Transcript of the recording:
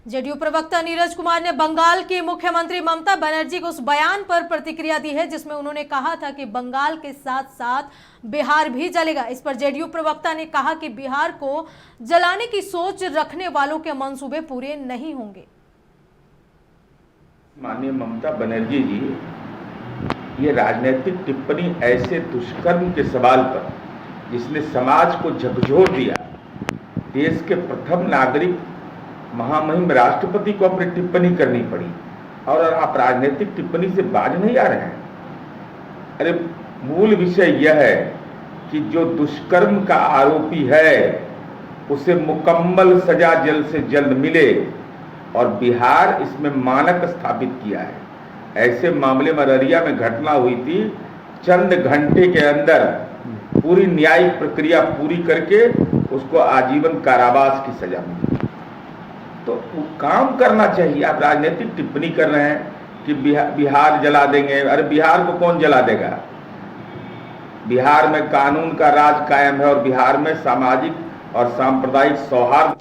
JDU प्रवक्ता नीरज कुमार ने बंगाल की मुख्यमंत्री ममता बनर्जी के उस बयान पर प्रतिक्रिया दी है जिसमें उन्होंने कहा था कि बंगाल के साथ साथ बिहार भी जलेगा। इस पर जेडीयू प्रवक्ता ने कहा कि बिहार को जलाने की सोच रखने वालों के मंसूबे पूरे नहीं होंगे। माननीय ममता बनर्जी जी ये राजनीतिक टिप्पणी ऐसे दुष्कर्म के सवाल पर जिसने समाज को झकझोर दिया, देश के प्रथम नागरिक महामहिम राष्ट्रपति को अपनी टिप्पणी करनी पड़ी और आप राजनीतिक टिप्पणी से बाज नहीं आ रहे हैं। अरे मूल विषय यह है कि जो दुष्कर्म का आरोपी है उसे मुकम्मल सजा जल्द से जल्द मिले और बिहार इसमें मानक स्थापित किया है। ऐसे मामले में अररिया में घटना हुई थी, चंद घंटे के अंदर पूरी न्यायिक प्रक्रिया पूरी करके उसको आजीवन कारावास की सजा मिली। तो वो काम करना चाहिए। आप राजनीतिक टिप्पणी कर रहे हैं कि बिहार जला देंगे। अरे बिहार को कौन जला देगा? बिहार में कानून का राज कायम है और बिहार में सामाजिक और सांप्रदायिक सौहार्द